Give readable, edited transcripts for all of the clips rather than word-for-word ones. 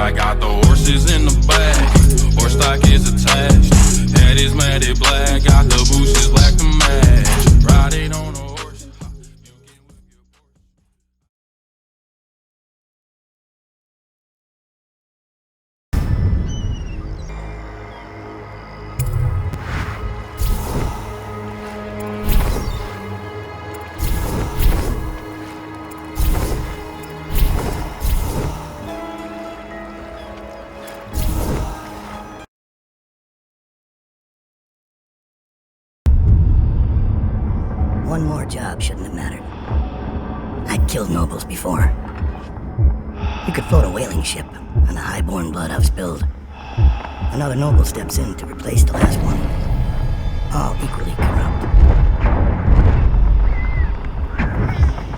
I got the horses in the back, horse stock is attached. Head is matted black, got the bushes black to match. Riding on a horse. One more job shouldn't have mattered. I'd killed nobles before. You could float a whaling ship, and the high-born blood I've spilled. Another noble steps in to replace the last one. All equally corrupt.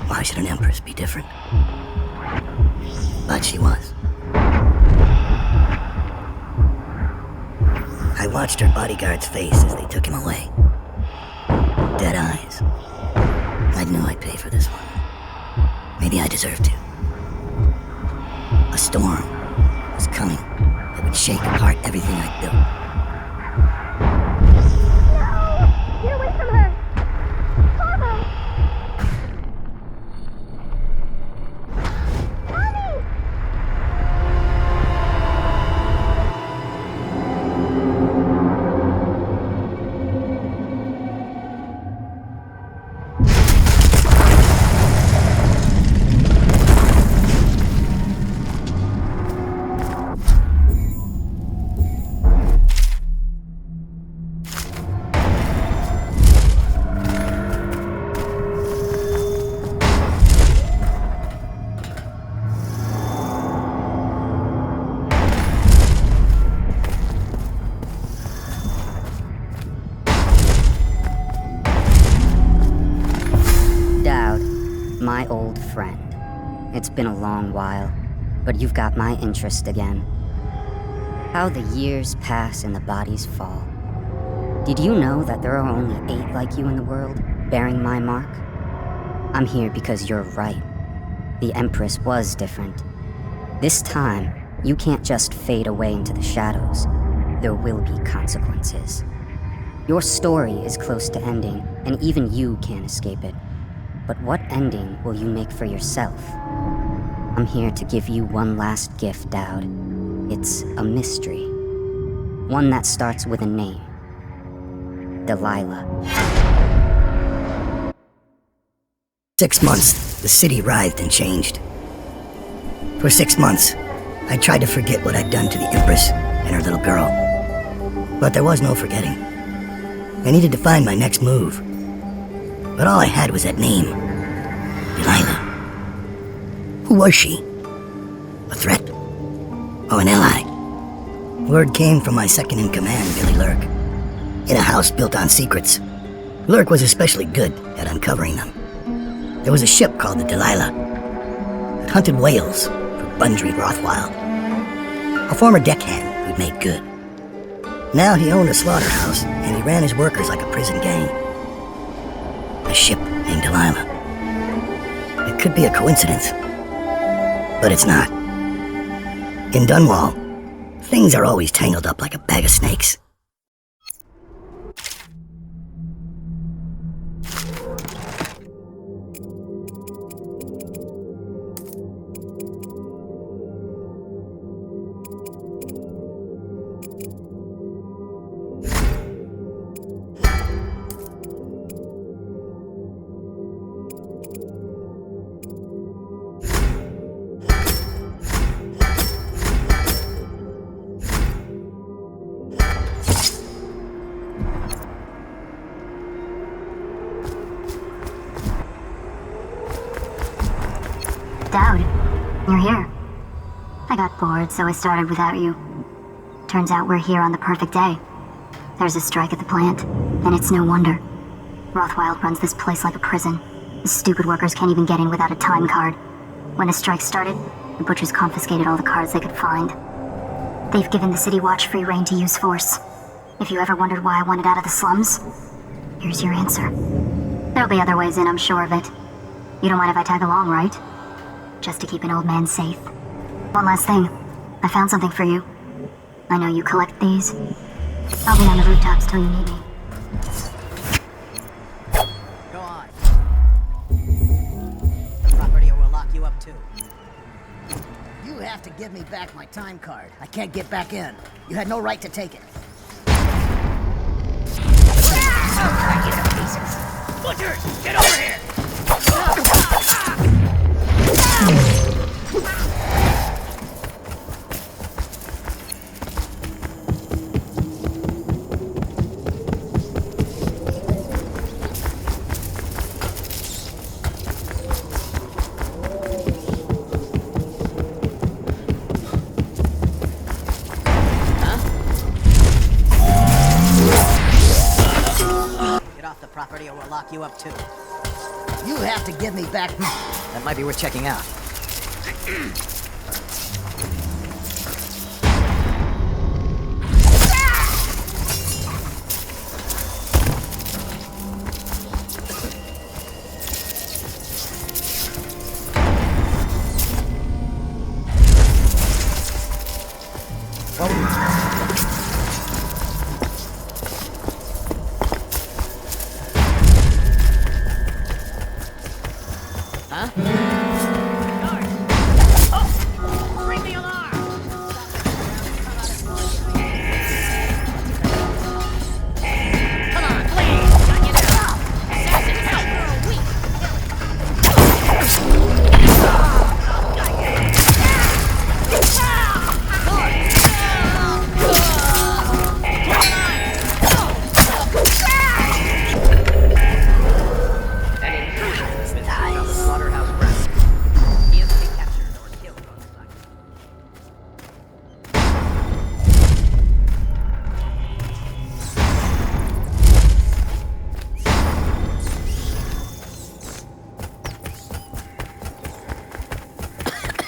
Why should an empress be different? But she was. I watched her bodyguard's face as they took him away. Dead eyes. I knew I'd pay for this one. Maybe I deserved to. A storm was coming that would shake apart everything I'd built. No! Get away from her! Carlo! Mommy! My old friend. It's been a long while, but you've got my interest again. How the years pass and the bodies fall. Did you know that there are only 8 like you in the world, bearing my mark? I'm here because you're right. The Empress was different. This time, you can't just fade away into the shadows. There will be consequences. Your story is close to ending, and even you can't escape it. But what ending will you make for yourself? I'm here to give you one last gift, Daud. It's a mystery. One that starts with a name. Delilah. 6 months, the city writhed and changed. For 6 months, I tried to forget what I'd done to the Empress and her little girl. But there was no forgetting. I needed to find my next move. But all I had was that name, Delilah. Who was she? A threat? Or an ally? Word came from my second-in-command, Billy Lurk. In a house built on secrets, Lurk was especially good at uncovering them. There was a ship called the Delilah that hunted whales for Bundry Rothwild, a former deckhand who'd made good. Now he owned a slaughterhouse, and he ran his workers like a prison gang. A ship named Delilah. It could be a coincidence, but it's not. In Dunwall, things are always tangled up like a bag of snakes. Daud, you're here. I got bored, so I started without you. Turns out we're here on the perfect day. There's a strike at the plant, and it's no wonder. Rothwild runs this place like a prison. The stupid workers can't even get in without a time card. When the strike started, the butchers confiscated all the cards they could find. They've given the City Watch free reign to use force. If you ever wondered why I wanted out of the slums, here's your answer. There'll be other ways in, I'm sure of it. You don't mind if I tag along, right? Just to keep an old man safe. One last thing. I found something for you. I know you collect these. I'll be on the rooftops till you need me. Go on. The property or we'll lock you up too. You have to give me back my time card. I can't get back in. You had no right to take it. Butchers, get over here! Property or we'll lock you up too. You have to give me back. That might be worth checking out.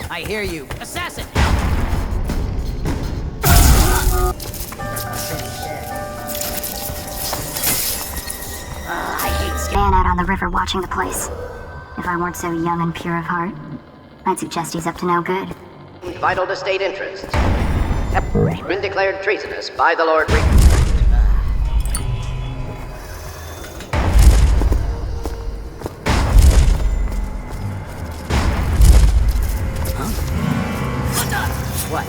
I hear you. Assassin! I hate stand out on the river watching the place. If I weren't so young and pure of heart, I'd suggest he's up to no good. Vital to state interests. Have been declared treasonous by the Lord. What?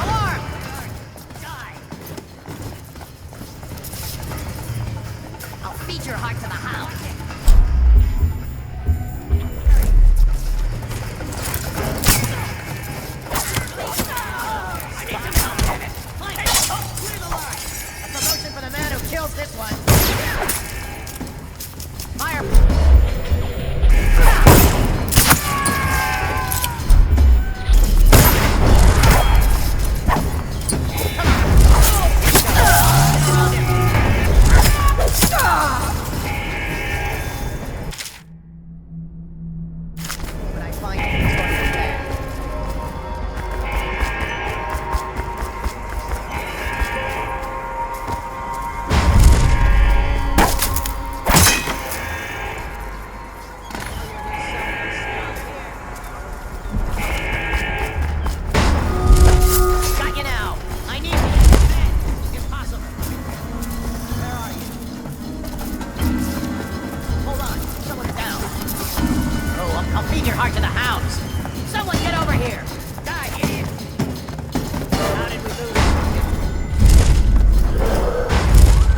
Alarm! Die! I'll feed your heart to the hound. A promotion for the man who kills this one. Fire! When I find you, it's going to be bad. Got you now. I need you. Impossible. Where are you? Hold on. Someone's down. Oh, I'll feed your heart to the hounds. Someone get over here. Die, idiot. How did we lose?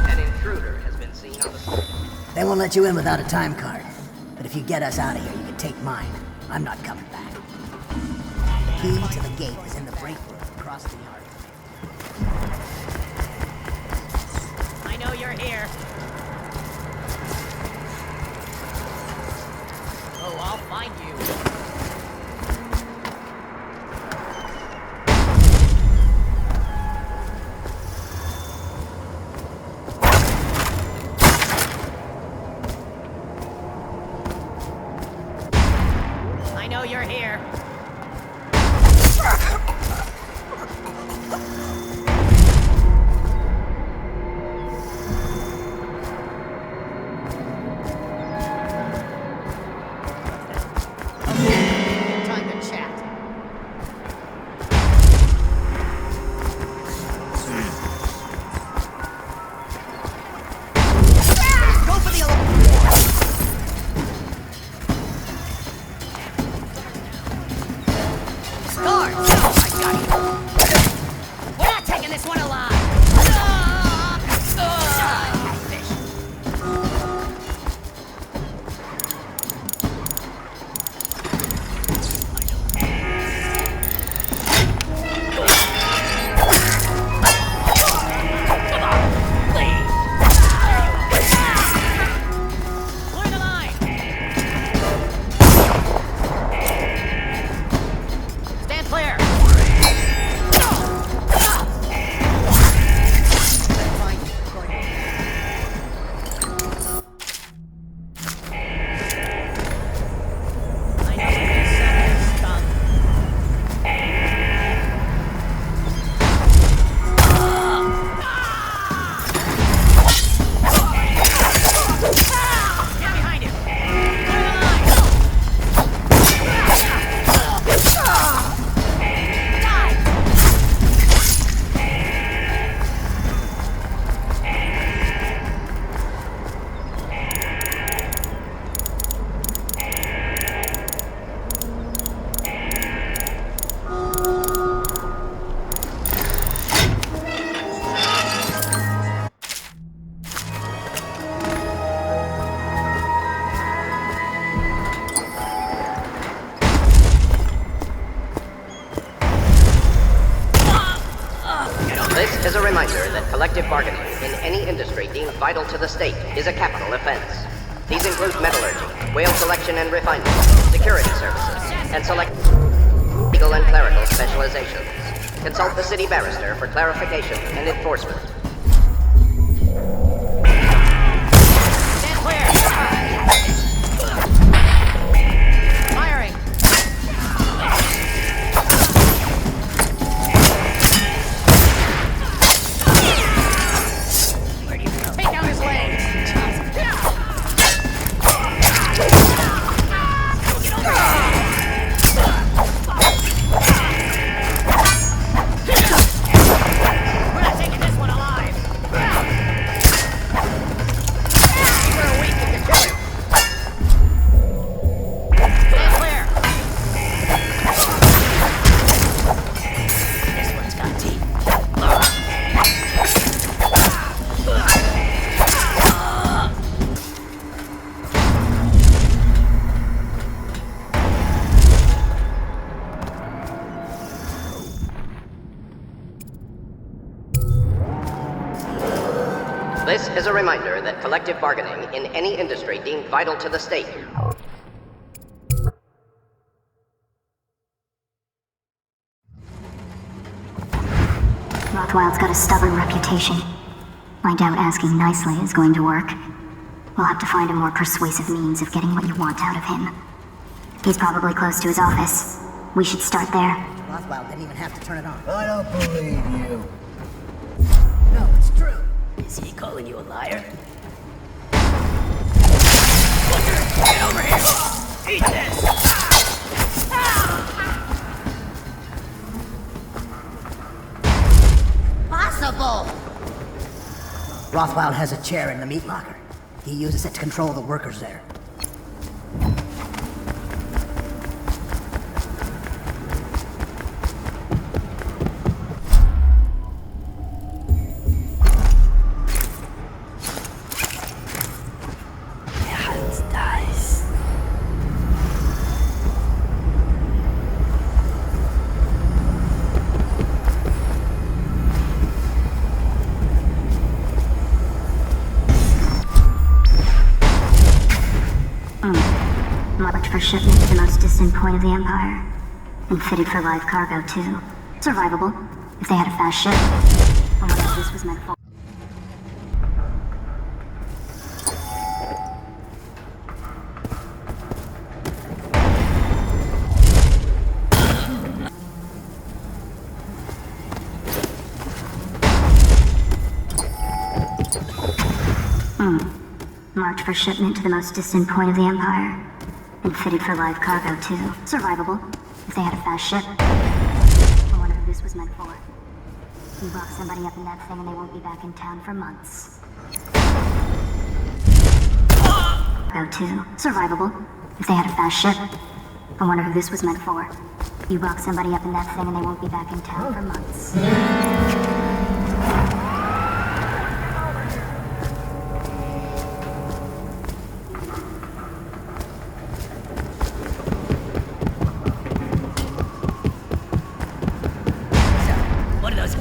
An intruder has been seen on the... They won't let you in without a time card. But if you get us out of here, you can take mine. I'm not coming back. The key to the gate is in the break room across the yard. I know you're here. Oh, I'll find you. I know you're here. Time reminder that collective bargaining in any industry deemed vital to the state is a capital offense. These include metallurgy, whale collection and refinement, security services, and select legal and clerical specializations. Consult the city barrister for clarification and enforcement. Stand clear! Firing! Take down his legs! We're not taking this one alive! We're weak, we can kill him! Stand clear! This one's got teeth. This is a reminder that collective bargaining in any industry deemed vital to the state Rothwild's got a stubborn reputation. I doubt asking nicely is going to work. We'll have to find a more persuasive means of getting what you want out of him. He's probably close to his office. We should start there. Rothwild didn't even have to turn it on. I don't believe you. No, it's true. Is he calling you a liar? Get over here! Eat this! Possible! Rothwild has a chair in the meat locker. He uses it to control the workers there. Marked for shipment to the most distant point of the Empire. And fitted for live cargo, too. Survivable, if they had a fast ship. I wonder what this was meant for. Marked for shipment to the most distant point of the Empire. And fitted for live cargo, too. Survivable, if they had a fast ship. I wonder who this was meant for. You lock somebody up in that thing and they won't be back in town for months. Go too. Survivable, if they had a fast ship. I wonder who this was meant for. You lock somebody up in that thing and they won't be back in town for months. What are those?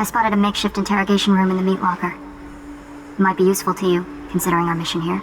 I spotted a makeshift interrogation room in the meat locker. It might be useful to you, considering our mission here.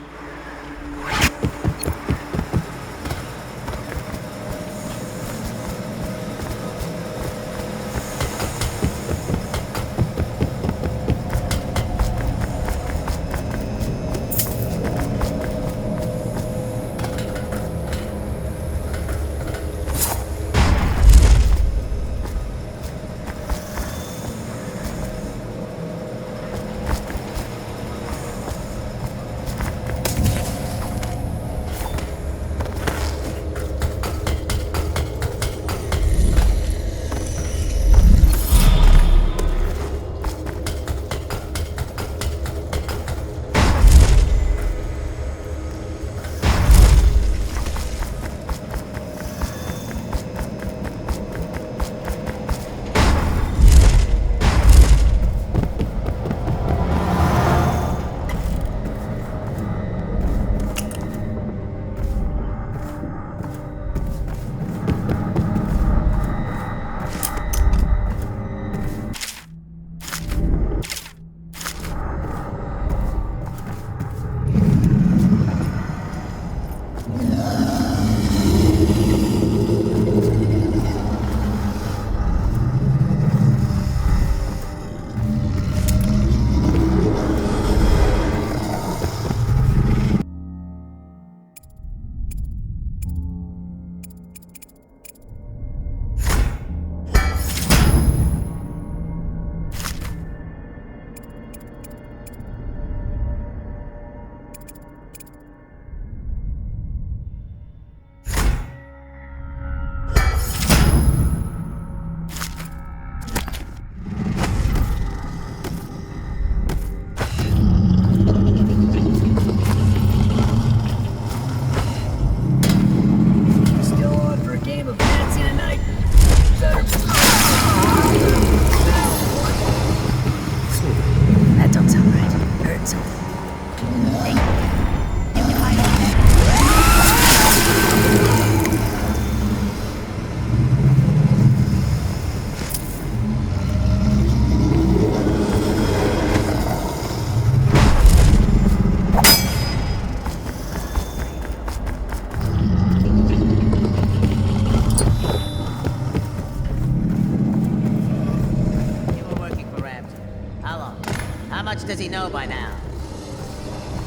Does he know by now?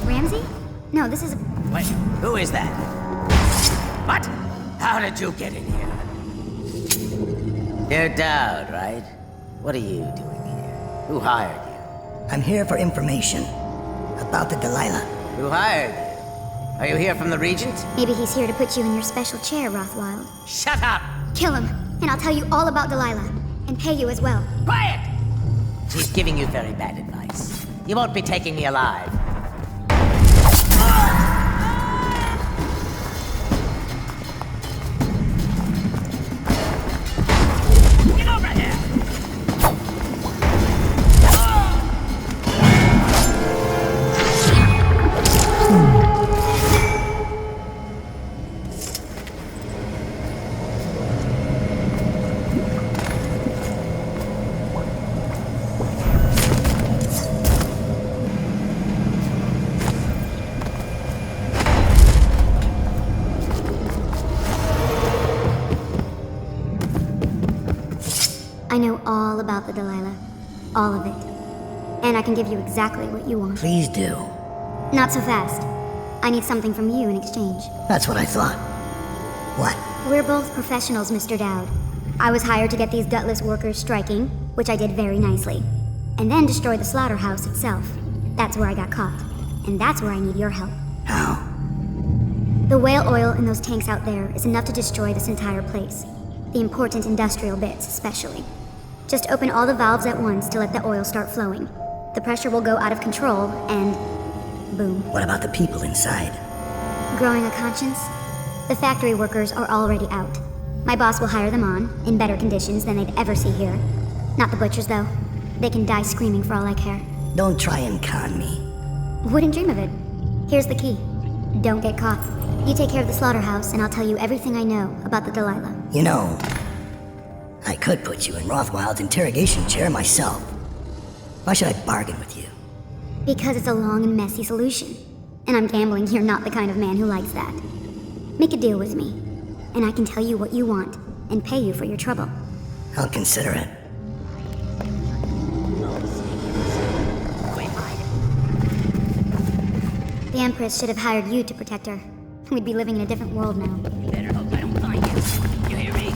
Ramsey? No, this is... Wait, who is that? What? How did you get in here? You're Dowd, right? What are you doing here? Who hired you? I'm here for information about the Delilah. Who hired you? Are you here from the Regent? Maybe he's here to put you in your special chair, Rothwild. Shut up! Kill him, and I'll tell you all about Delilah. And pay you as well. Quiet! She's giving you very bad advice. You won't be taking me alive. Get over here! I know all about the Delilah. All of it. And I can give you exactly what you want. Please do. Not so fast. I need something from you in exchange. That's what I thought. What? We're both professionals, Mr. Dowd. I was hired to get these gutless workers striking, which I did very nicely. And then destroy the slaughterhouse itself. That's where I got caught. And that's where I need your help. How? The whale oil in those tanks out there is enough to destroy this entire place. The important industrial bits, especially. Just open all the valves at once to let the oil start flowing. The pressure will go out of control, and... boom. What about the people inside? Growing a conscience? The factory workers are already out. My boss will hire them on, in better conditions than they'd ever see here. Not the butchers, though. They can die screaming for all I care. Don't try and con me. Wouldn't dream of it. Here's the key. Don't get caught. You take care of the slaughterhouse, and I'll tell you everything I know about the Delilah. You know, I could put you in Rothwild's interrogation chair myself. Why should I bargain with you? Because it's a long and messy solution. And I'm gambling you're not the kind of man who likes that. Make a deal with me, and I can tell you what you want, and pay you for your trouble. I'll consider it. The Empress should have hired you to protect her. We'd be living in a different world now. Better hope I don't find you. You hear me?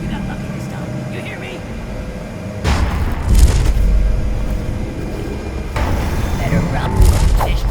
You got lucky this time. You hear me? Better run. Finish.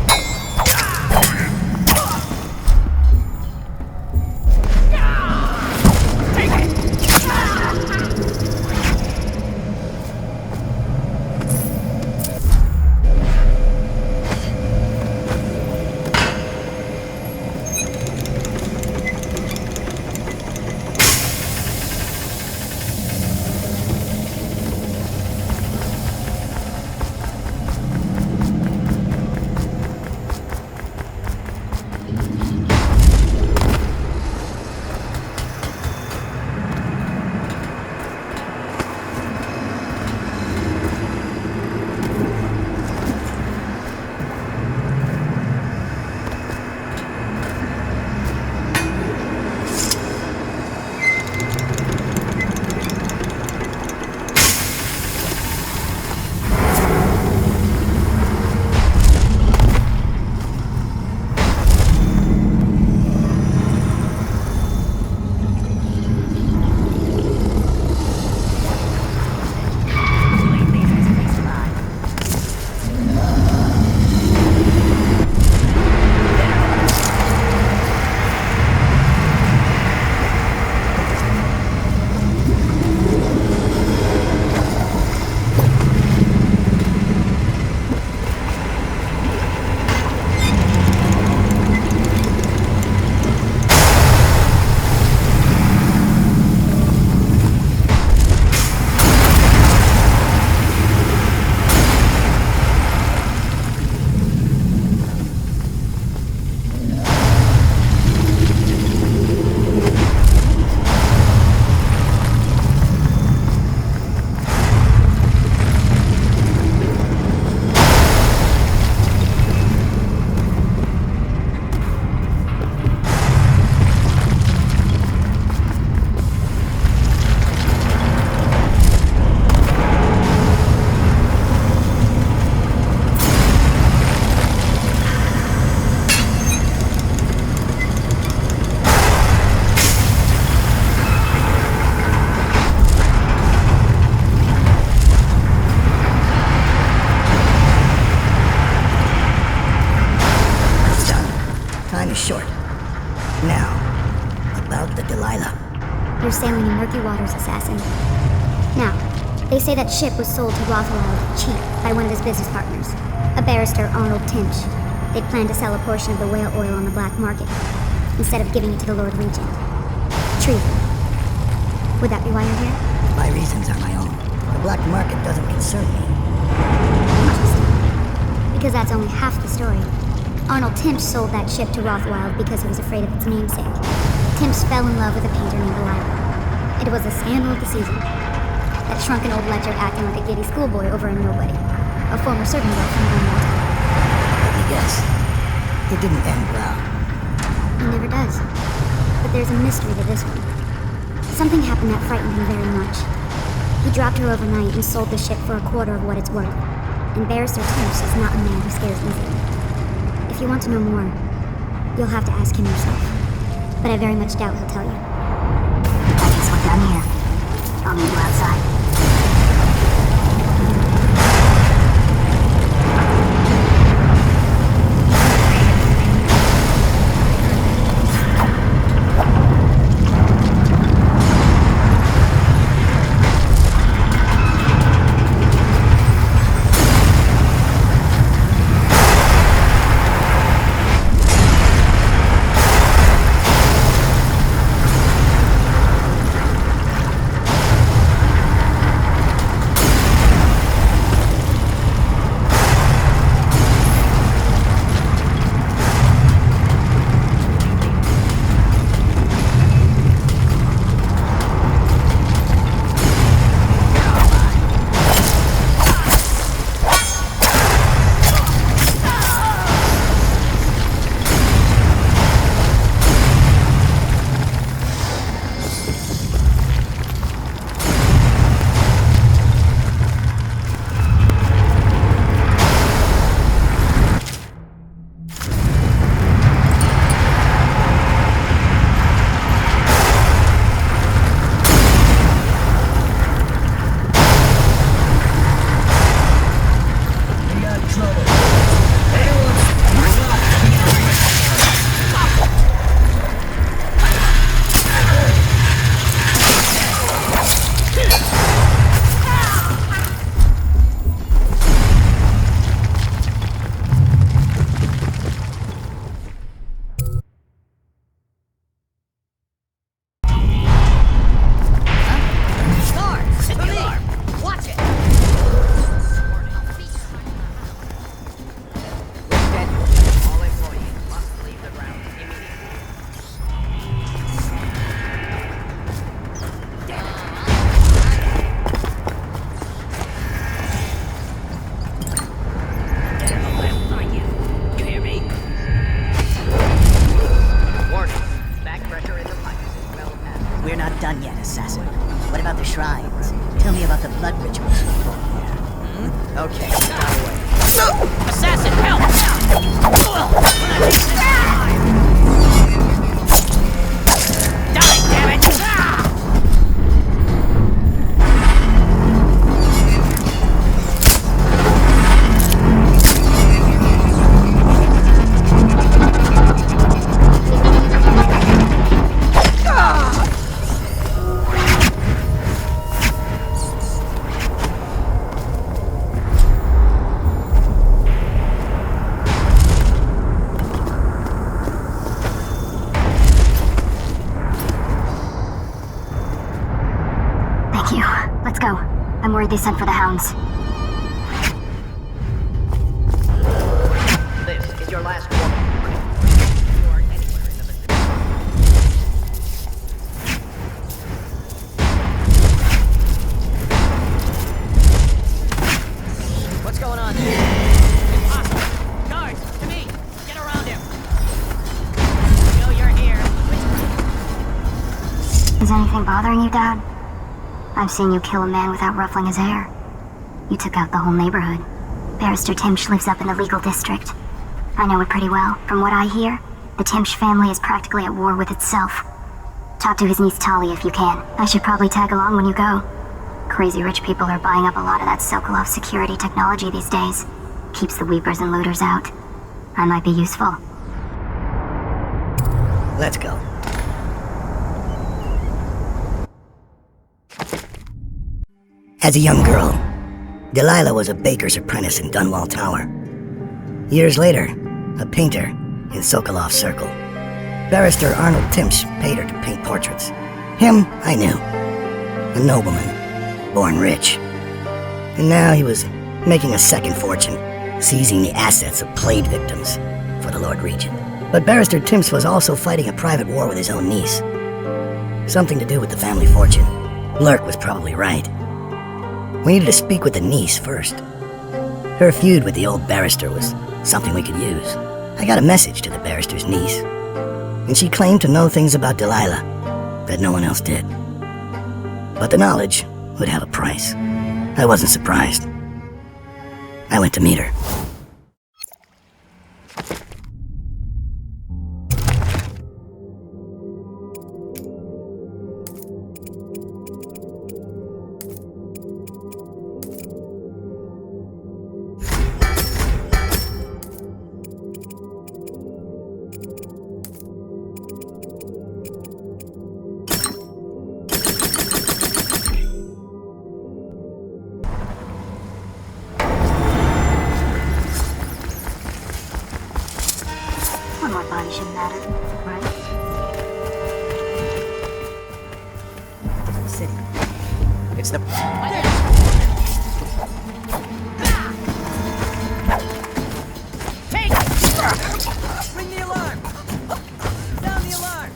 Short. Now, about the Delilah. You're sailing in murky waters, assassin. Now, they say that ship was sold to Rothwell cheap by one of his business partners, a barrister, Arnold Tinch. They planned to sell a portion of the whale oil on the black market, instead of giving it to the Lord Regent. Treason. Would that be why you're here? My reasons are my own. The black market doesn't concern me. Interesting. Because that's only half the story. Arnold Timsh sold that ship to Rothwild because he was afraid of its namesake. Timsh fell in love with a painter named Delilah. It was a scandal of the season. That shrunken old ledger acting like a giddy schoolboy over a nobody. A former servant girl from Malta. Let me guess. It didn't end well. It never does. But there's a mystery to this one. Something happened that frightened him very much. He dropped her overnight and sold the ship for a quarter of what it's worth. And Barrister Timsh is not a man who scares easily. If you want to know more, you'll have to ask him yourself. But I very much doubt he'll tell you. I guess we're done here. I'll meet you outside. We're not done yet, assassin. What about the shrines? Tell me about the blood rituals you perform there. Okay, out of the way. Assassin, help! Die, damn it! I'm worried they sent for the hounds. This is your last warning. If you are anywhere in the vicinity. What's going on there? Impossible. Guards, to me. Get around him. I know you're here. Is anything bothering you, Dad? I've seen you kill a man without ruffling his hair. You took out the whole neighborhood. Barrister Timsh lives up in the legal district. I know it pretty well. From what I hear, the Timsh family is practically at war with itself. Talk to his niece Tali if you can. I should probably tag along when you go. Crazy rich people are buying up a lot of that Sokolov security technology these days. Keeps the weepers and looters out. I might be useful. Let's go. As a young girl, Delilah was a baker's apprentice in Dunwall Tower. Years later, a painter in Sokolov Circle. Barrister Arnold Timsh paid her to paint portraits. Him, I knew. A nobleman, born rich. And now he was making a second fortune, seizing the assets of plague victims for the Lord Regent. But Barrister Timsh was also fighting a private war with his own niece. Something to do with the family fortune. Lurk was probably right. We needed to speak with the niece first. Her feud with the old barrister was something we could use. I got a message to the barrister's niece, and she claimed to know things about Delilah that no one else did. But the knowledge would have a price. I wasn't surprised. I went to meet her. One more body shouldn't matter, right? City. It's the... Take! Ring the alarm! Sound the alarm!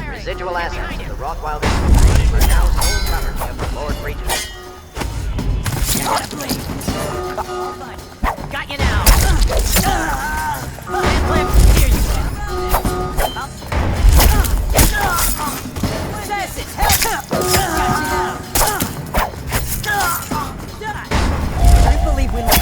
Residual assets of the Rothwild Institute are now sole property of the Lord Regent. Got you now! Flip, here you go! Assassin, help! Got you now! I believe we lost.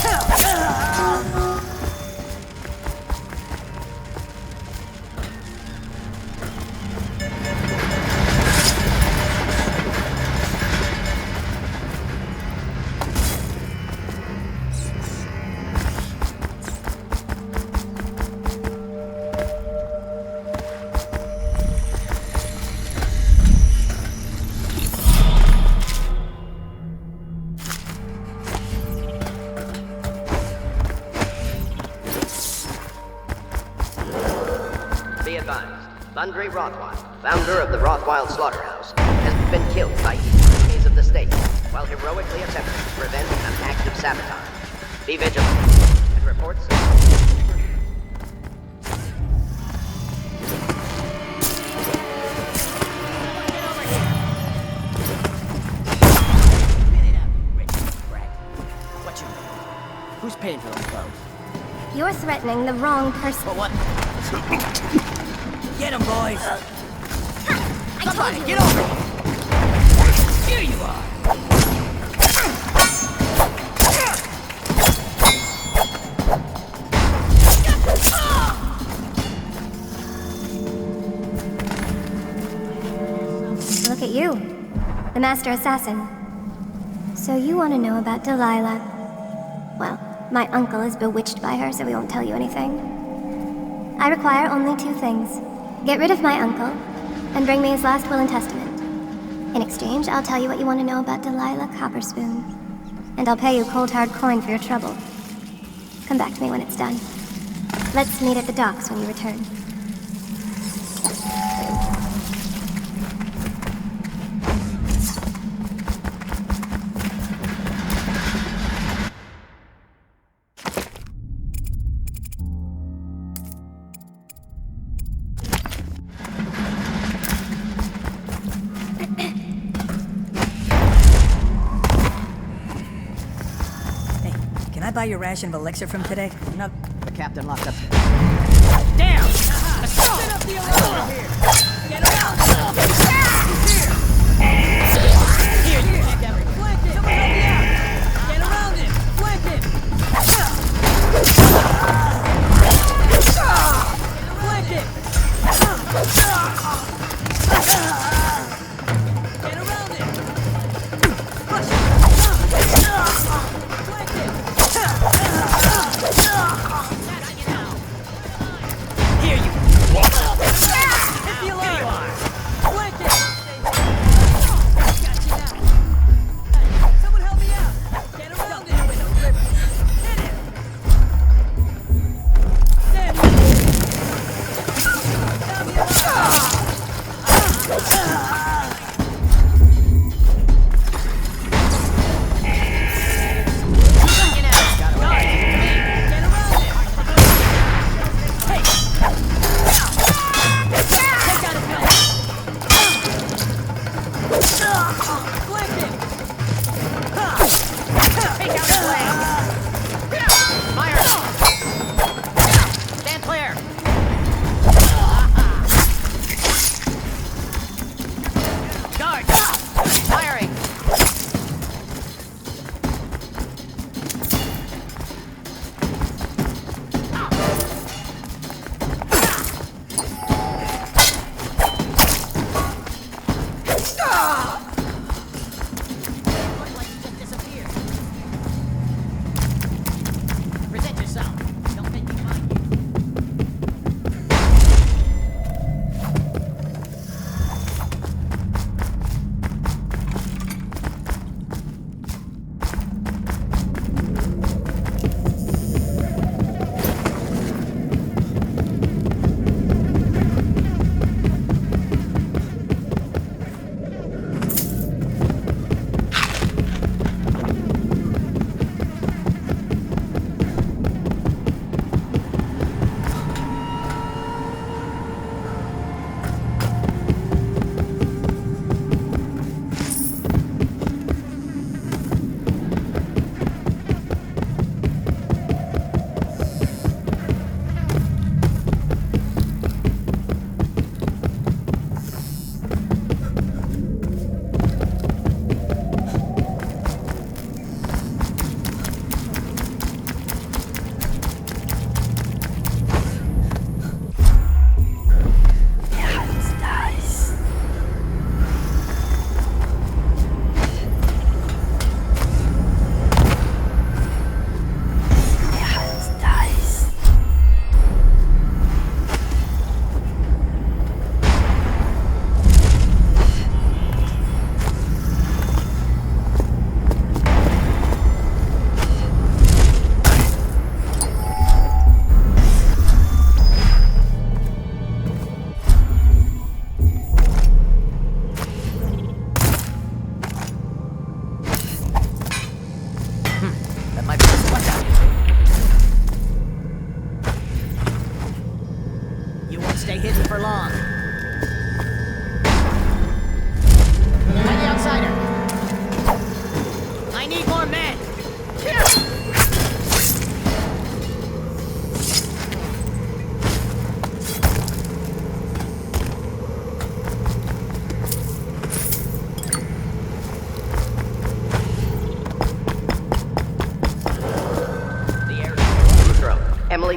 Be advised, Landry Rothwild, founder of the Rothwild Slaughterhouse, has been killed by evil enemies of the state while heroically attempting to prevent an act of sabotage. Be vigilant, and reports... paying for those clothes. You're threatening the wrong person. But what? Get him, boys! Somebody, get over here! Here you are! Look at you, the Master Assassin. So you want to know about Delilah? Well, my uncle is bewitched by her, so we won't tell you anything. I require only 2 things. Get rid of my uncle, and bring me his last will and testament. In exchange, I'll tell you what you want to know about Delilah Copperspoon. And I'll pay you cold hard coin for your trouble. Come back to me when it's done. Let's meet at the docks when you return. Can I buy your ration of elixir from today? No, the captain locked up. Damn! Set up the alarm here! Get out! Here, you kick everything. Flank it! Someone help me out! Get around him! Flank him! Flank him! Get around him! Push him! Flank him! Here you.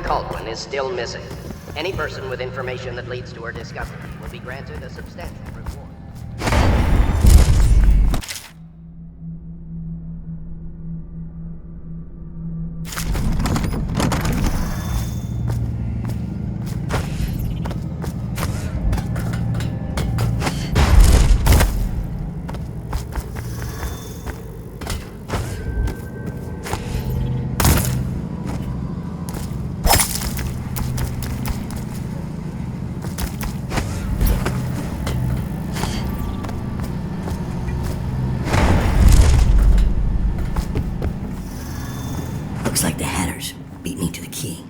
Caldwin is still missing. Any person with information that leads to her discovery will be granted a substantial reward. Looks like the Hatters beat me to the key.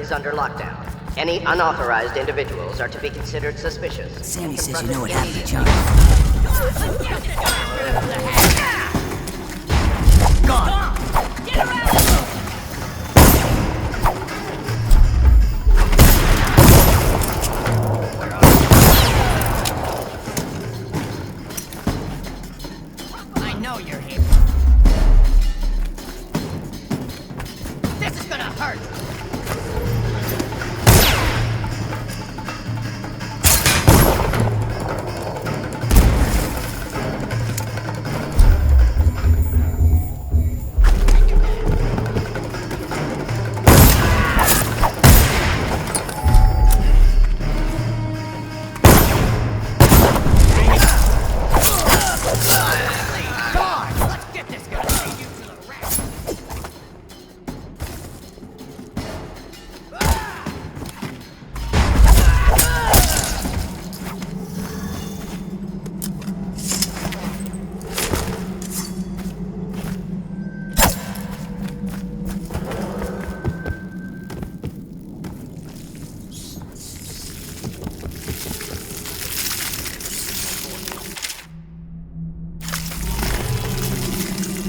Is under lockdown. Any unauthorized individuals are to be considered suspicious. Sandy says you know what happened to John. Gone! Get around! I know you're here. This is gonna hurt!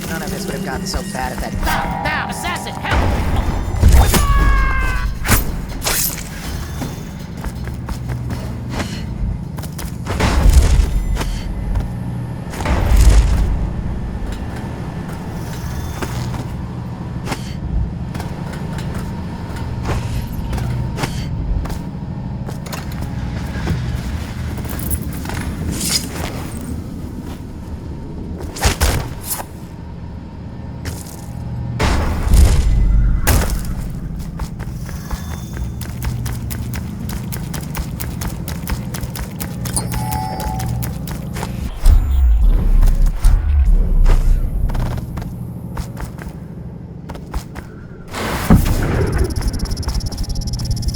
None of this would have gotten so bad if that... Now, assassin, help!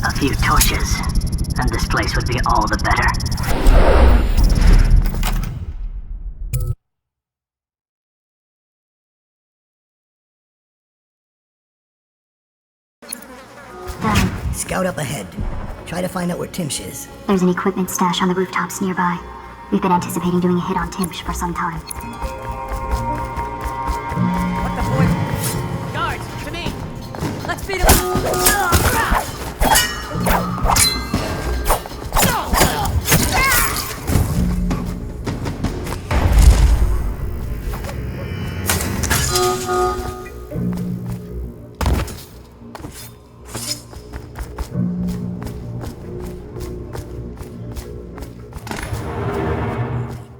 A few torches, and this place would be all the better. Scout up ahead. Try to find out where Timsh is. There's an equipment stash on the rooftops nearby. We've been anticipating doing a hit on Timsh for some time. What the boy? Guards, to me! Let's beat him!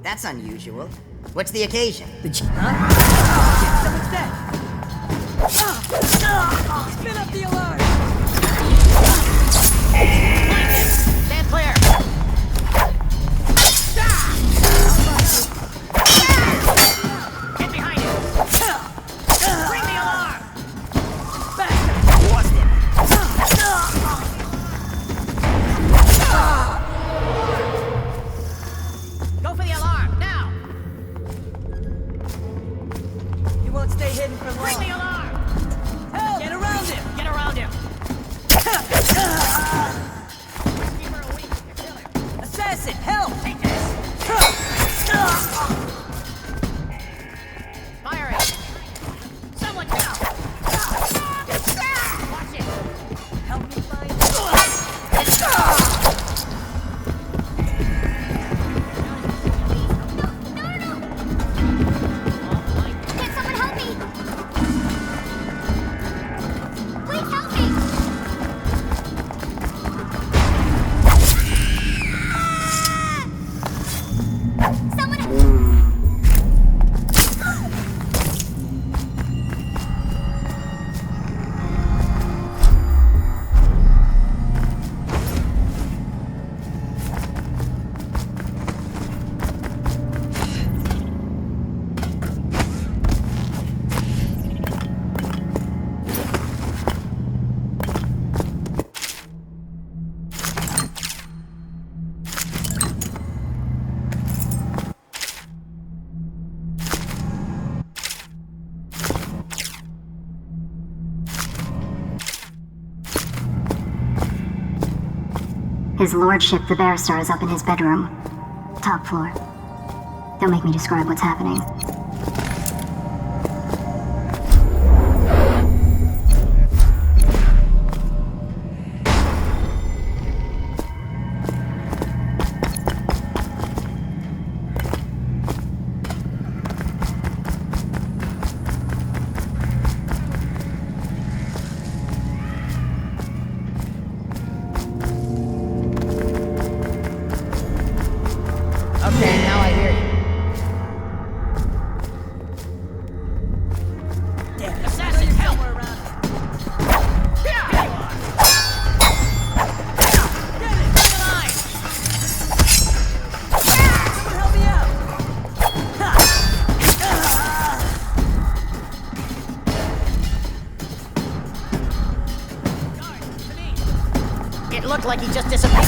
That's unusual. What's the occasion? Someone's dead! Spin up the alarm! Stand clear! Get behind him! Bring the alarm! Go for the alarm, now! His lordship, the barrister, is up in his bedroom. Top floor. Don't make me describe what's happening. Okay, now I hear you. Assassin, help! Here you are! Get it! Bring the line! Someone help me out! Guard, Denise. It looked like he just disappeared.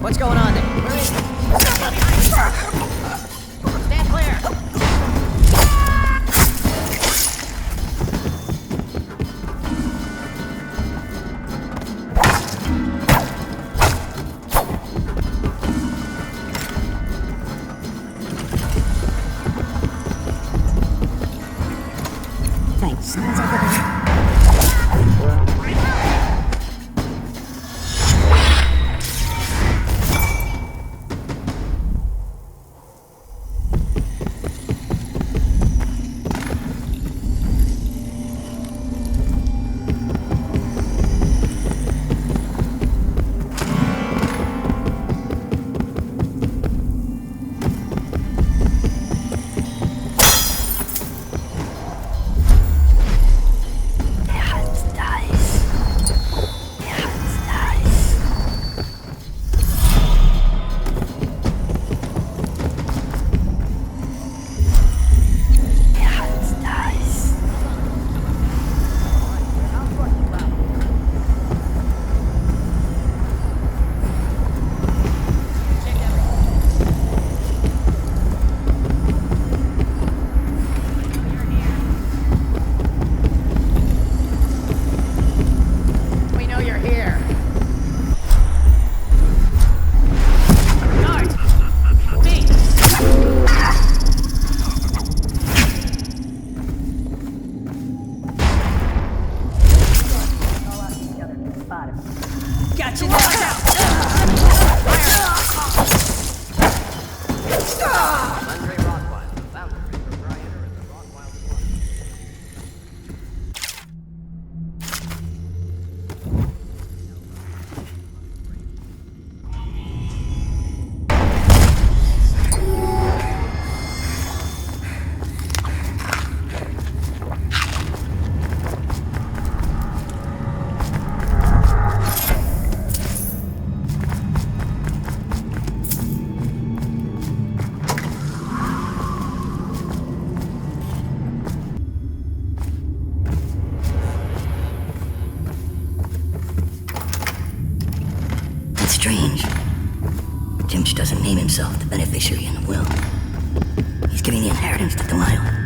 What's going on there? Where is he? Stand clear! Thanks. Someone's over there. Gotcha now! Andre Rothwile, founder and proprietor of the Rothwile Club. Dutch doesn't name himself the beneficiary in the will, he's giving the inheritance to Delilah.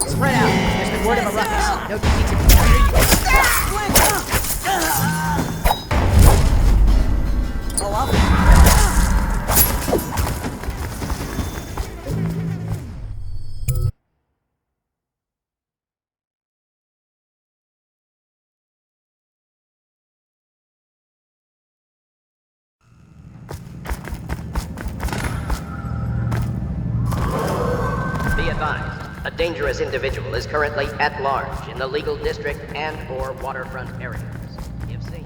Spread out. There's been word of a ruckus. No defeats in the here you go. Be advised, a dangerous individual is currently at large in the legal district and/or waterfront areas. If seen.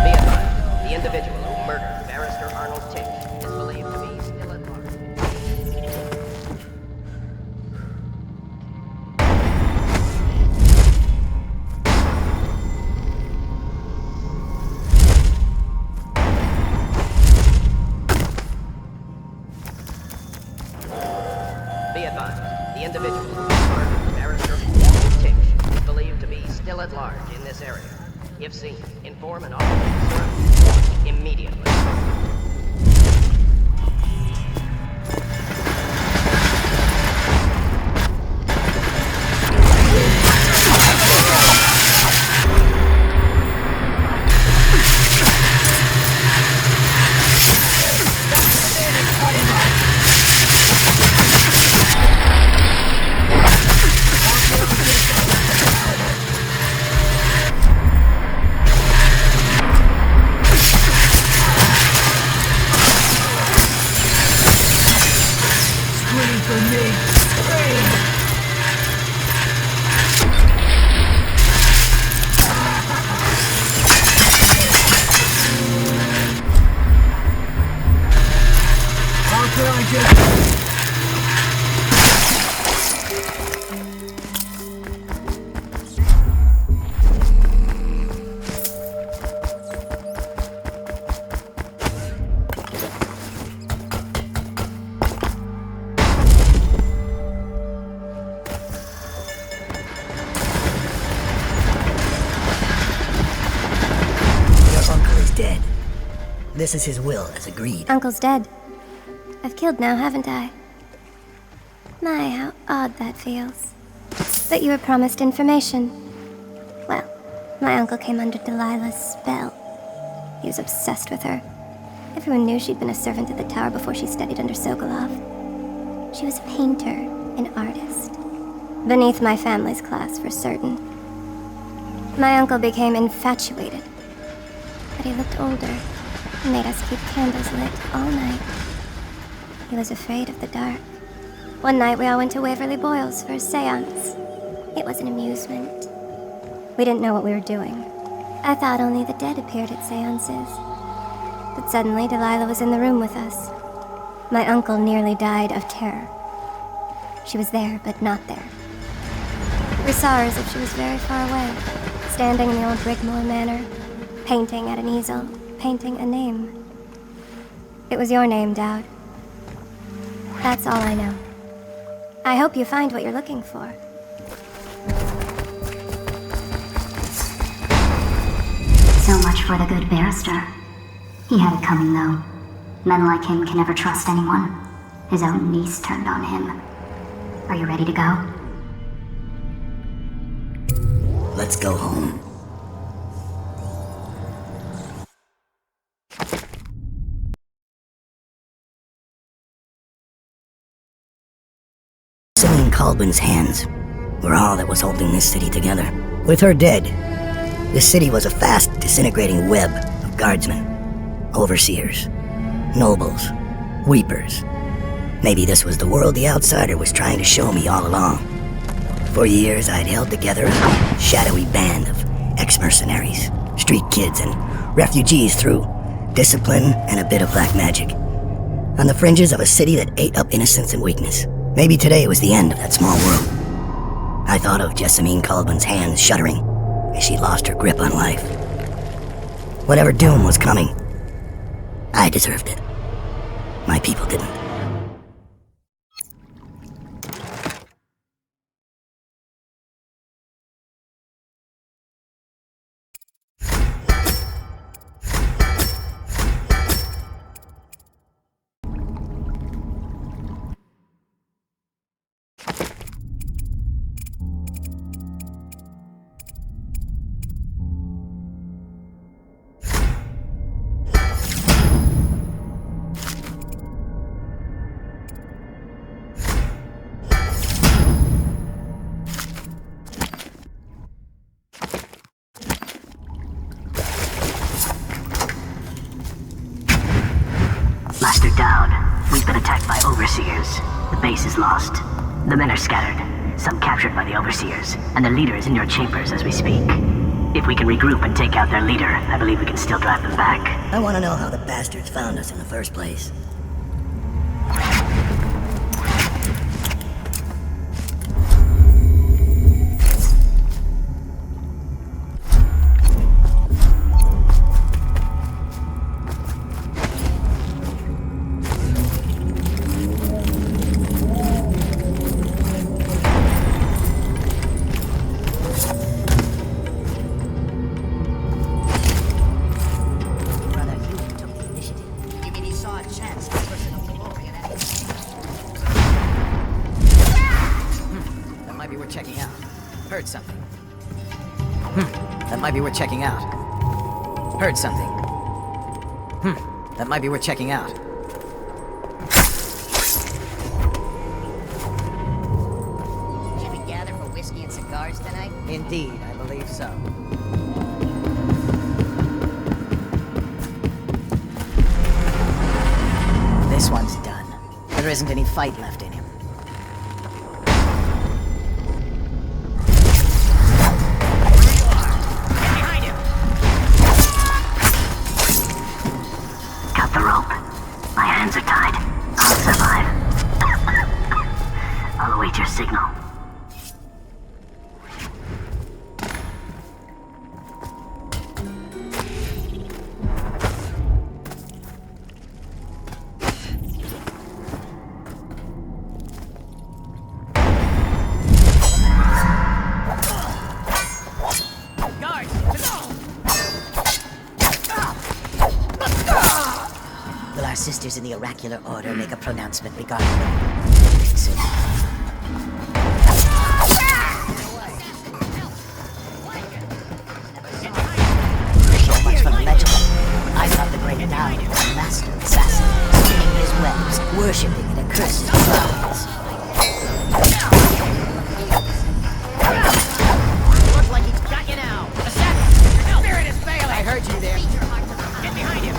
Be advised, the individual who murdered Barrister Arnold Tick is believed to be still at large. Be advised, the individual who murdered Barrister Arnold Tick is believed to be still at large in this area. If seen, inform an officer immediately. Dead. This is his will, as agreed. Uncle's dead. I've killed now, haven't I? My, how odd that feels. But you were promised information. Well, my uncle came under Delilah's spell. He was obsessed with her. Everyone knew she'd been a servant at the tower before she studied under Sokolov. She was a painter, an artist. Beneath my family's class, for certain. My uncle became infatuated. But he looked older and made us keep candles lit all night. He was afraid of the dark. One night we all went to Waverly Boyle's for a seance. It was an amusement. We didn't know what we were doing. I thought only the dead appeared at seances. But suddenly Delilah was in the room with us. My uncle nearly died of terror. She was there, but not there. We saw her as if she was very far away, standing in the old Brigmore Manor, painting at an easel, painting a name. It was your name, Dowd. That's all I know. I hope you find what you're looking for. So much for the good barrister. He had it coming, though. Men like him can never trust anyone. His own niece turned on him. Are you ready to go? Let's go home. Celine Colbin's hands were all that was holding this city together. With her dead, this city was a fast disintegrating web of guardsmen, overseers, nobles, weepers. Maybe this was the world the outsider was trying to show me all along. For years, I'd held together a shadowy band of ex-mercenaries, street kids, and refugees through discipline, and a bit of black magic. On the fringes of a city that ate up innocence and weakness. Maybe today was the end of that small world. I thought of Jessamine Colbin's hands shuddering as she lost her grip on life. Whatever doom was coming, I deserved it. My people didn't. Master Dowd, we've been attacked by overseers. The base is lost. The men are scattered, some captured by the overseers, and the leader is in your chambers as we speak. If we can regroup and take out their leader, I believe we can still drive them back. I want to know how the bastards found us in the first place. Checking out. Heard something. That might be worth checking out. Should we gather for whiskey and cigars tonight? Indeed, I believe so. This one's done. There isn't any fight left in him. Sisters in the oracular order make a pronouncement regarding them. Soon. So much for the legend. I thought the great DAUDA was a master assassin, spinning his webs, worshipping and accursed gods. Looks like he's got you now. Assassin, your spirit is failing. I heard you there. Get behind him.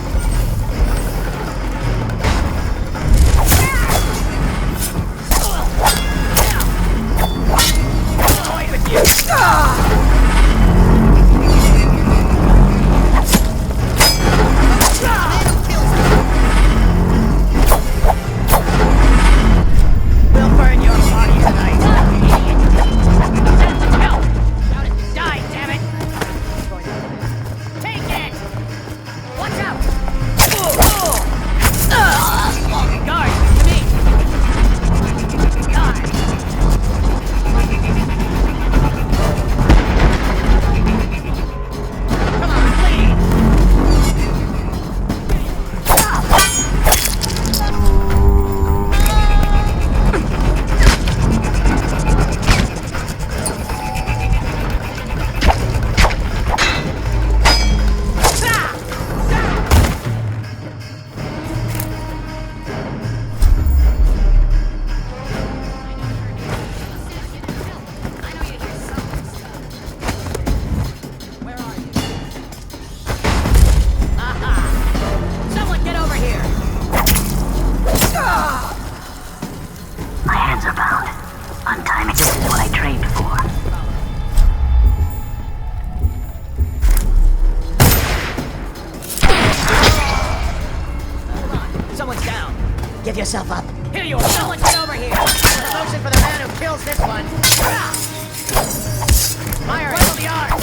give yourself up. Here you are. Someone get over here. Promotion for the man who kills this one. Fire into the arm.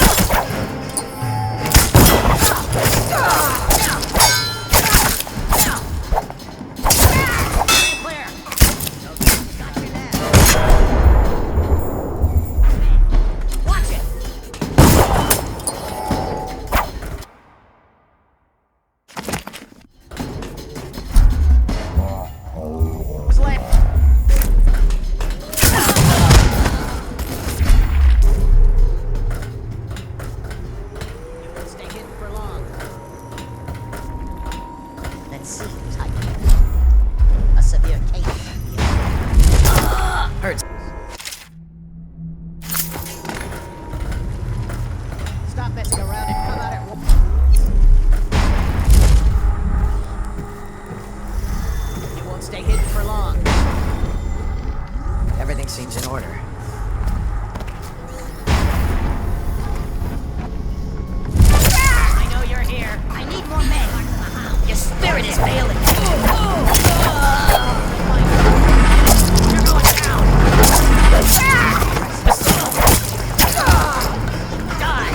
Clear. Watch it. Let's see who's hiding. A severe case. Hurts. Stop messing around and come out at once. You won't stay hidden for long. Everything seems in order. I know you're here. I need more men. Your spirit is failing. You're going down. Die.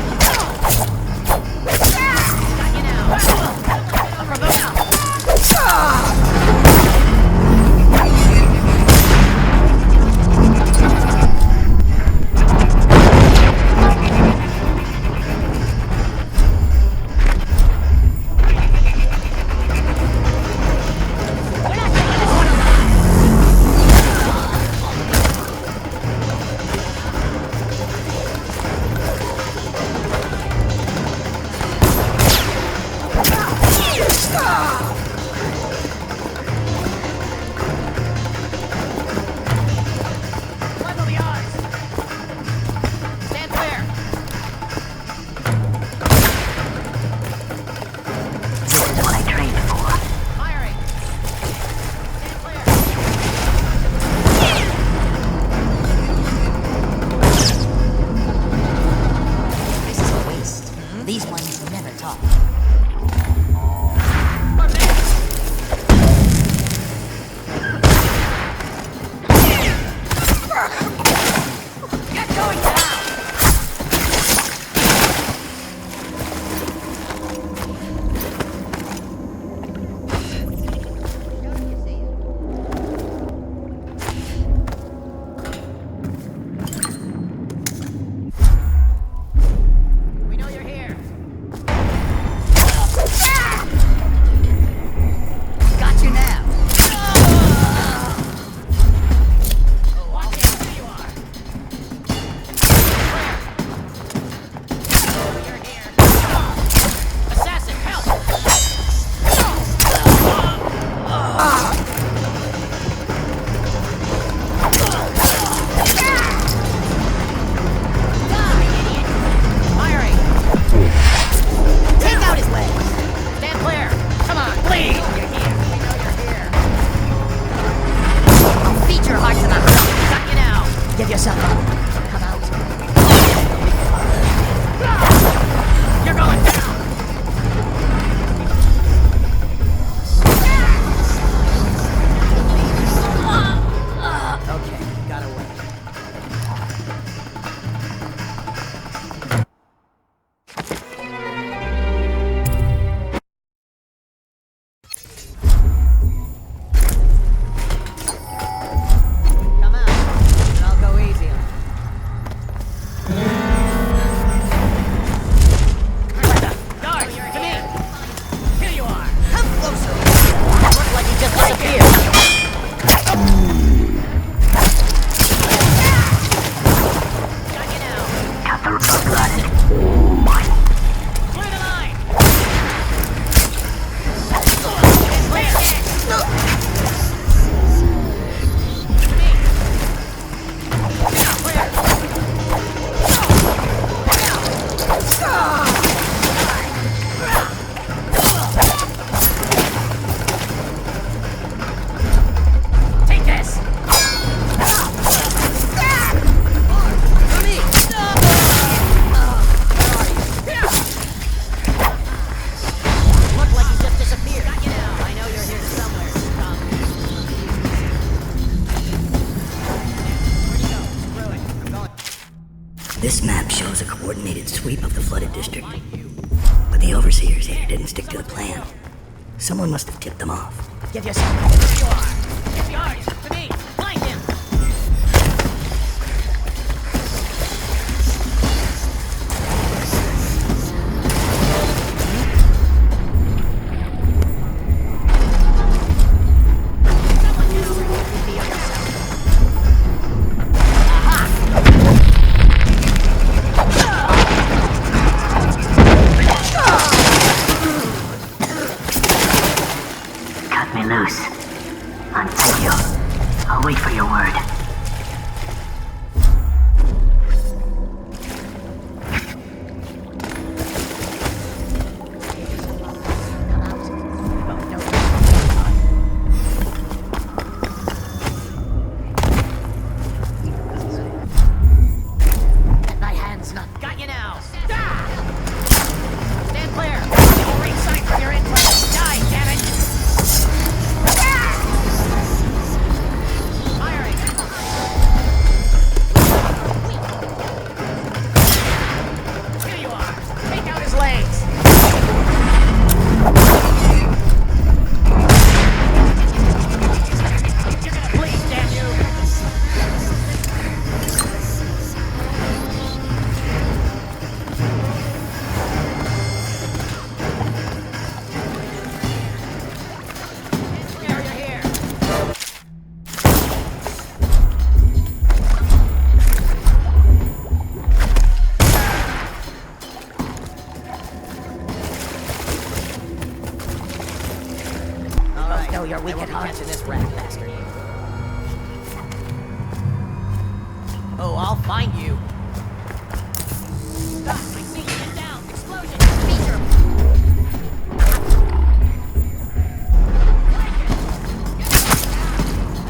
coordinated sweep of the flooded district. But the overseers here didn't stick to the plan. Someone must have tipped them off. Give yourself where you are. If you are, it's up to me. Find him. Your wicked hearts in this rat bastard. Oh, I'll find you. Stop! I see you. Get down! Explosion! Feature!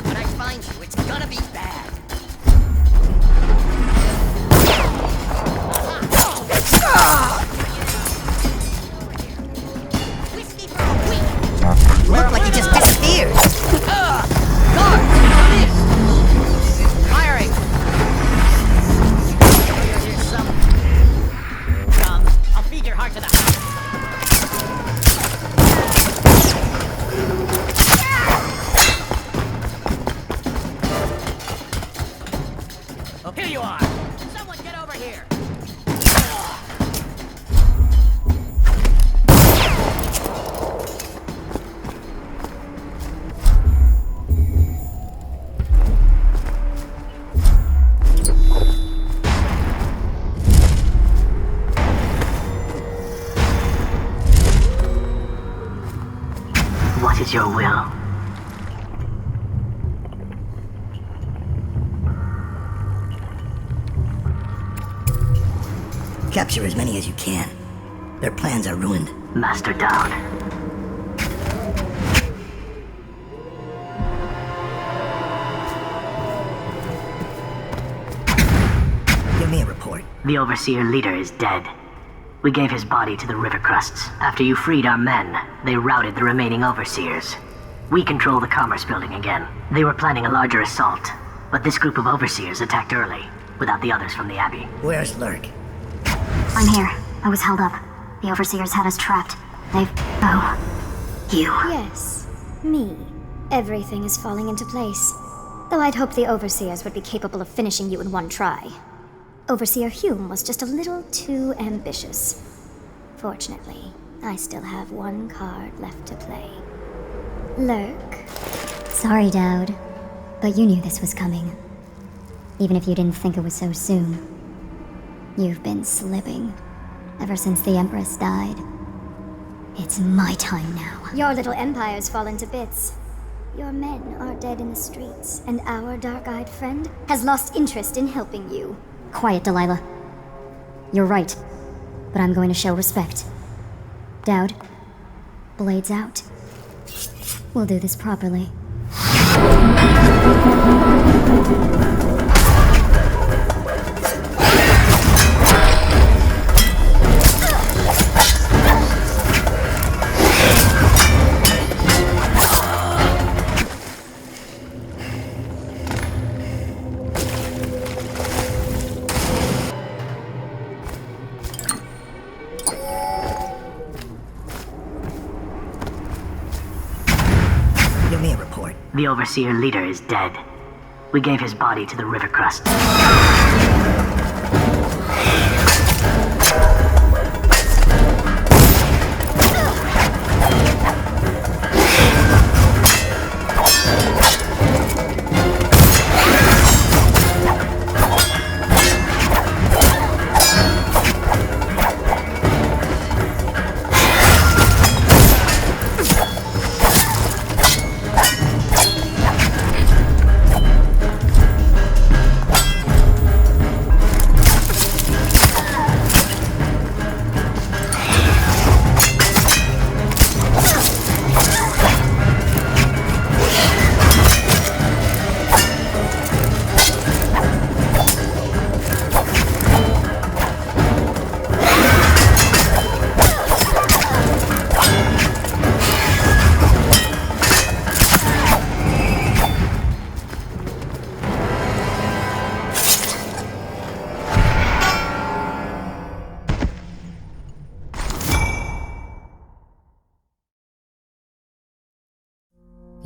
When I find you, it's gonna be bad. Whiskey for a week! Look like he just disappeared. Guard! Firing! Here's some. Come, I'll feed your heart to the house. Oh, here you are! Someone get over here! What is your will? Capture as many as you can. Their plans are ruined. Master Dowd. Give me a report. The Overseer leader is dead. We gave his body to the river crusts. After you freed our men, they routed the remaining Overseers. We control the Commerce Building again. They were planning a larger assault, but this group of Overseers attacked early, without the others from the Abbey. Where's Lurk? I'm here. I was held up. The Overseers had us trapped. They've... Oh. You. Yes, me. Everything is falling into place. Though I'd hoped the Overseers would be capable of finishing you in one try. Overseer Hume was just a little too ambitious. Fortunately, I still have one card left to play. Lurk. Sorry, Dowd. But you knew this was coming. Even if you didn't think it was so soon. You've been slipping. Ever since the Empress died. It's my time now. Your little empire's fallen to bits. Your men are dead in the streets, and our dark-eyed friend has lost interest in helping you. Quiet, Delilah. You're right. But I'm going to show respect. Dowd, blades out. We'll do this properly. The Overseer leader is dead. We gave his body to the river crust.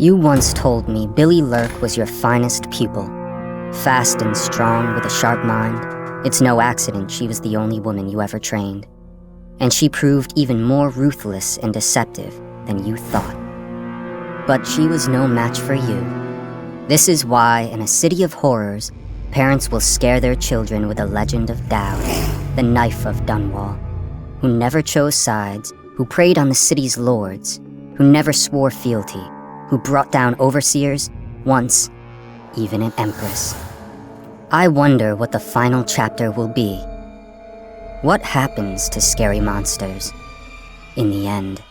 You once told me Billy Lurk was your finest pupil. Fast and strong with a sharp mind, it's no accident she was the only woman you ever trained. And she proved even more ruthless and deceptive than you thought. But she was no match for you. This is why, in a city of horrors, parents will scare their children with the legend of Daud, the knife of Dunwall, who never chose sides, who preyed on the city's lords, who never swore fealty, who brought down overseers, once even an empress. I wonder what the final chapter will be. What happens to scary monsters in the end?